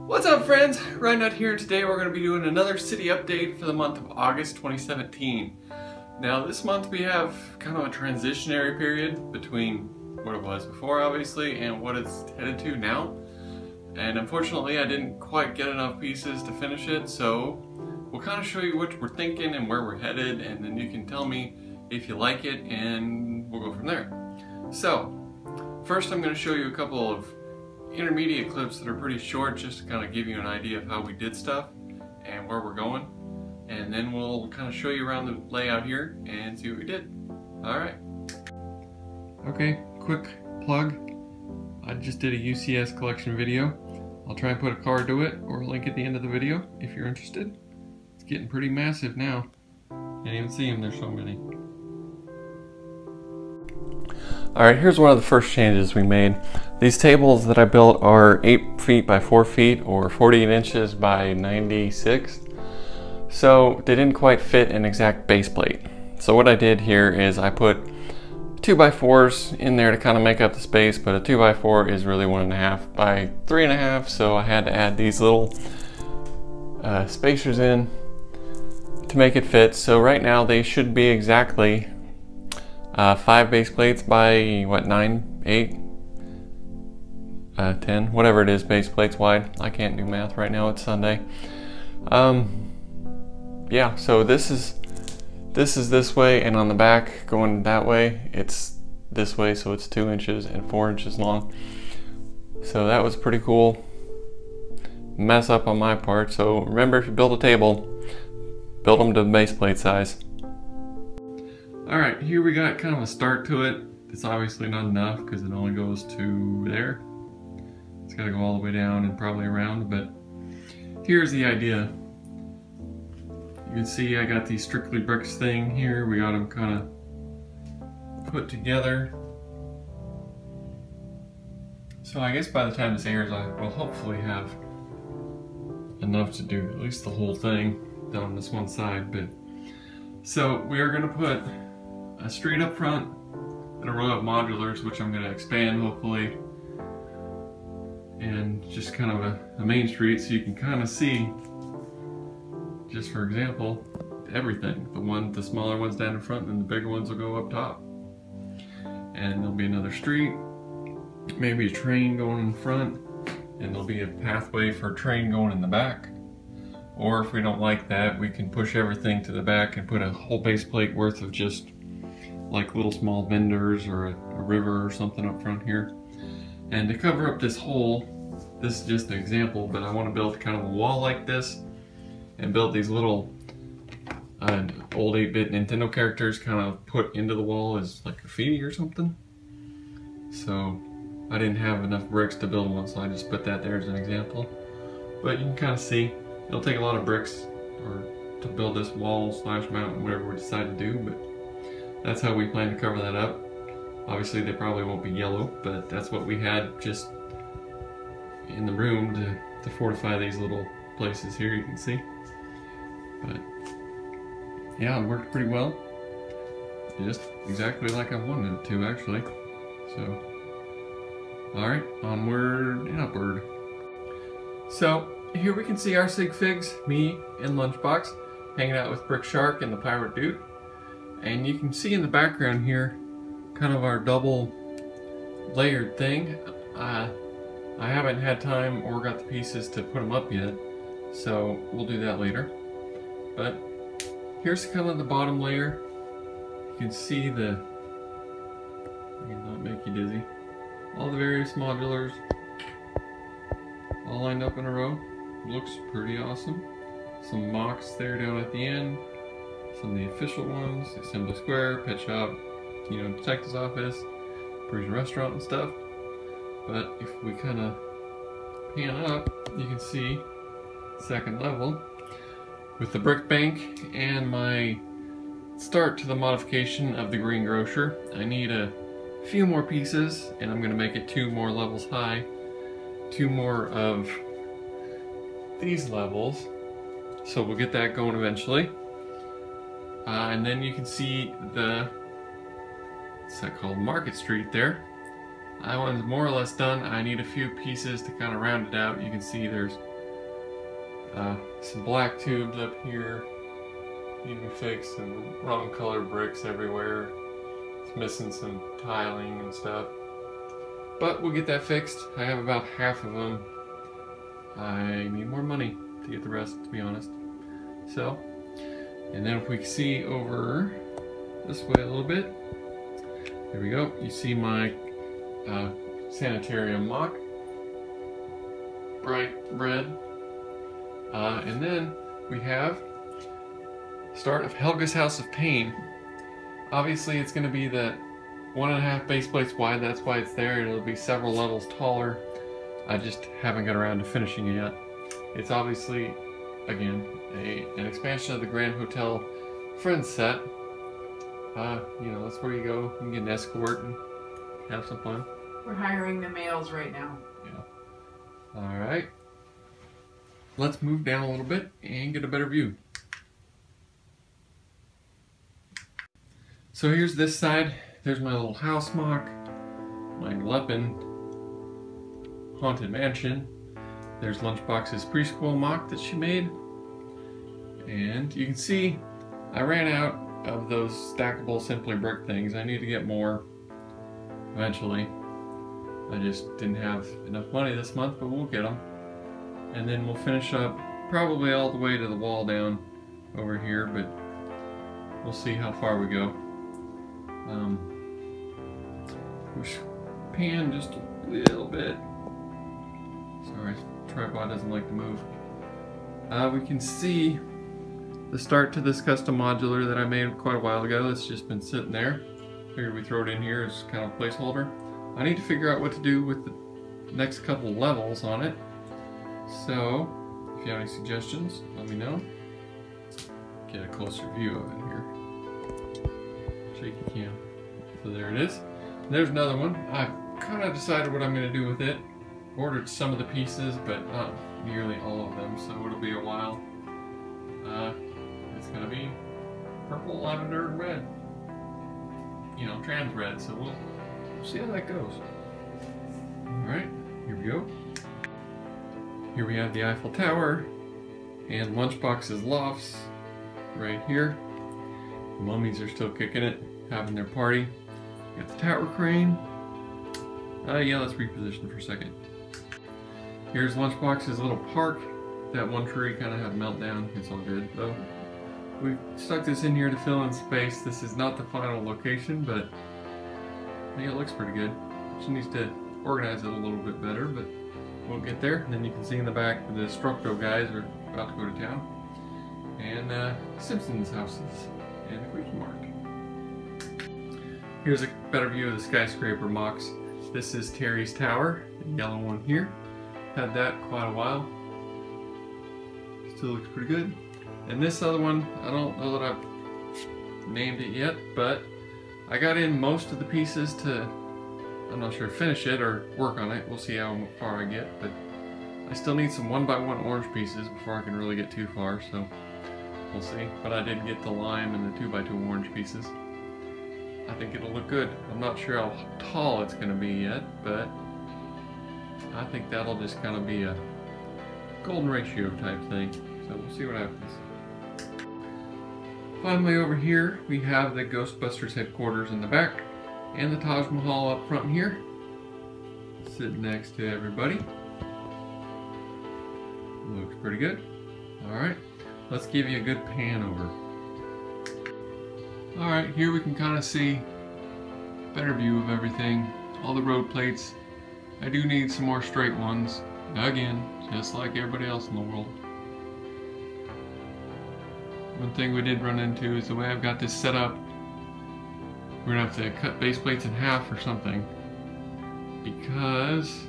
What's up, friends? Ryan out here. Today we're going to be doing another city update for the month of August 2017. Now this month we have kind of a transitionary period between what it was before, obviously, and what it's headed to now. And unfortunately I didn't quite get enough pieces to finish it, so we'll kind of show you what we're thinking and where we're headed, and then you can tell me if you like it and we'll go from there. So first I'm going to show you a couple of intermediate clips that are pretty short, just to kind of give you an idea of how we did stuff and where we're going, and then we'll kind of show you around the layout here and see what we did. Alright. Okay, quick plug. I just did a UCS collection video. I'll try and put a card to it or a link at the end of the video if you're interested. It's getting pretty massive now. Can't even see them, there's so many. Alright, here's one of the first changes we made. These tables that I built are 8 feet by 4 feet or 48 inches by 96. So they didn't quite fit an exact base plate. So what I did here is I put 2x4s in there to kind of make up the space, but a 2x4 is really 1.5 by 3.5, so I had to add these little spacers in to make it fit. So right now they should be exactly 5 base plates by what, 9, 8, 10, whatever it is, base plates wide. I can't do math right now, it's Sunday. Yeah, so this is this way, and on the back going that way it's this way, so it's 2 inches and 4 inches long. So that was pretty cool mess up on my part. So remember, if you build a table, build them to base plate size. Alright, here we got kind of a start to it. It's obviously not enough because it only goes to there. It's got to go all the way down and probably around, but here's the idea. You can see I got these strictly bricks thing here. We got them kind of put together. So I guess by the time this airs, I will hopefully have enough to do at least the whole thing down this one side. But so we are going to put a street up front and a row of modulars, which I'm going to expand hopefully, and just kind of a main street so you can kind of see, just for example, everything. The smaller ones down in front, and the bigger ones will go up top. And there'll be another street, maybe a train going in front, and there'll be a pathway for a train going in the back. Or if we don't like that, we can push everything to the back and put a whole base plate worth of just like little small vendors or a river or something up front here. And to cover up this hole, this is just an example, but I want to build kind of a wall like this and build these little old 8-bit Nintendo characters kind of put into the wall as like graffiti or something. So I didn't have enough bricks to build one, so I just put that there as an example. But you can kind of see, it'll take a lot of bricks to build this wall / mountain, whatever we decide to do, but that's how we plan to cover that up. Obviously they probably won't be yellow, but that's what we had just in the room to fortify these little places here, you can see. But yeah, it worked pretty well. Just exactly like I wanted it to, actually. So, alright, onward and upward. So, here we can see our sig figs, me and Lunchbox, hanging out with Brick Shark and the Pirate Dude. And you can see in the background here, kind of our double layered thing. I haven't had time or got the pieces to put them up yet, so we'll do that later. But here's kind of the bottom layer. You can see I can not make you dizzy. All the various modulars, all lined up in a row. Looks pretty awesome. Some mocks there down at the end. Some of the official ones, Assembly Square, Pet Shop, you know, Detective's Office, Parisian Restaurant and stuff. But if we kind of pan up, you can see second level with the brick bank and my start to the modification of the green grocer. I need a few more pieces, and I'm going to make it 2 more levels high, 2 more of these levels, so we'll get that going eventually. And then you can see what's that called, Market Street there. That one's more or less done. I need a few pieces to kind of round it out. You can see there's Some black tubes up here need to be fixed, some wrong color bricks everywhere. It's missing some tiling and stuff. But we'll get that fixed. I have about half of them. I need more money to get the rest, to be honest. So, and then if we see over this way a little bit, there we go. You see my sanitarium mock, bright red. And then we have start of Helga's House of Pain. Obviously it's going to be that 1.5 base plates wide, that's why it's there. It'll be several levels taller. I just haven't got around to finishing it yet. It's obviously, again, an expansion of the Grand Hotel Friends set. You know, that's where you go and get an escort and have some fun. We're hiring the males right now. Yeah. Alright. Let's move down a little bit and get a better view. So here's this side. There's my little house mock, my Leppin Haunted Mansion. There's Lunchbox's preschool mock that she made. And you can see I ran out of those stackable Simply Brick things. I need to get more eventually. I just didn't have enough money this month, but we'll get them. And then we'll finish up probably all the way to the wall down over here, but we'll see how far we go. Push pan just a little bit. Sorry, tripod doesn't like to move. We can see the start to this custom modular that I made quite a while ago. It's just been sitting there. Figured we throw it in here as kind of a placeholder. I need to figure out what to do with the next couple levels on it. So, if you have any suggestions, let me know. Get a closer view of it here. Shaky cam. So there it is. And there's another one. I've kind of decided what I'm going to do with it. Ordered some of the pieces, but not nearly all of them, so it'll be a while. It's going to be purple, lavender, and red. You know, trans red, so we'll see how that goes. Alright, here we go. Here we have the Eiffel Tower and Lunchbox's lofts right here. The mummies are still kicking it, having their party. Got the tower crane. Yeah, let's reposition for a second. Here's Lunchbox's little park. That one tree kind of had a meltdown. It's all good though. We stuck this in here to fill in space. This is not the final location, but I think it looks pretty good. She needs to organize it a little bit better, but we'll get there. And then you can see in the back the Structo guys are about to go to town. And Simpsons houses and the Quickie Mart. Here's a better view of the skyscraper mocks. This is Terry's Tower, the yellow one here. Had that quite a while. Still looks pretty good. And this other one, I don't know that I've named it yet, but I got in most of the pieces to, I'm not sure, finish it or work on it. We'll see how far I get, but I still need some 1x1 orange pieces before I can really get too far, so we'll see. But I did get the lime and the 2x2 orange pieces. I think it'll look good. I'm not sure how tall it's going to be yet, but I think that'll just kind of be a golden ratio type thing. So we'll see what happens. Finally over here we have the Ghostbusters Headquarters in the back and the Taj Mahal up front here. Sitting next to everybody. Looks pretty good. Alright, let's give you a good pan over. Alright, here we can kind of see a better view of everything. All the road plates. I do need some more straight ones. Again, just like everybody else in the world. One thing we did run into is the way I've got this set up. We're gonna have to cut base plates in half or something. Because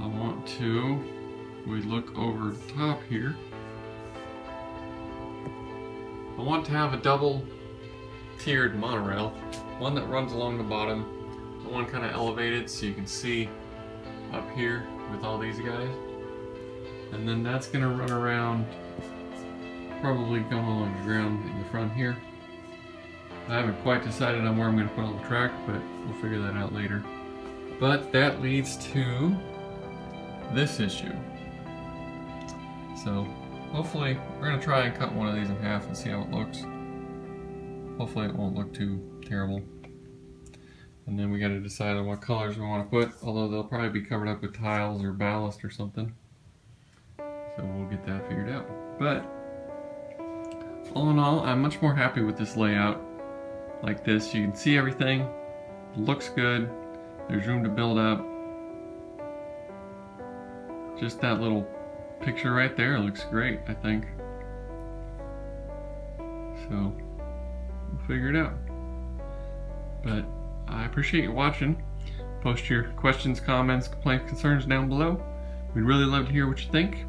I want to, we look over the top here. I want to have a double tiered monorail. One that runs along the bottom, one kind of elevated so you can see up here with all these guys. And then that's going to run around, probably going along the ground in the front here. I haven't quite decided on where I'm going to put all the track, but we'll figure that out later. But that leads to this issue. So hopefully we're going to try and cut one of these in half and see how it looks. Hopefully it won't look too terrible. And then we got to decide on what colors we want to put, although they'll probably be covered up with tiles or ballast or something. So we'll get that figured out. But all in all, I'm much more happy with this layout like this. You can see everything, it looks good, there's room to build up. Just that little picture right there looks great, I think. So we'll figure it out. But I appreciate you watching. Post your questions, comments, complaints, concerns down below. We'd really love to hear what you think.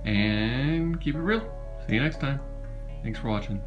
And keep it real. See you next time. Thanks for watching.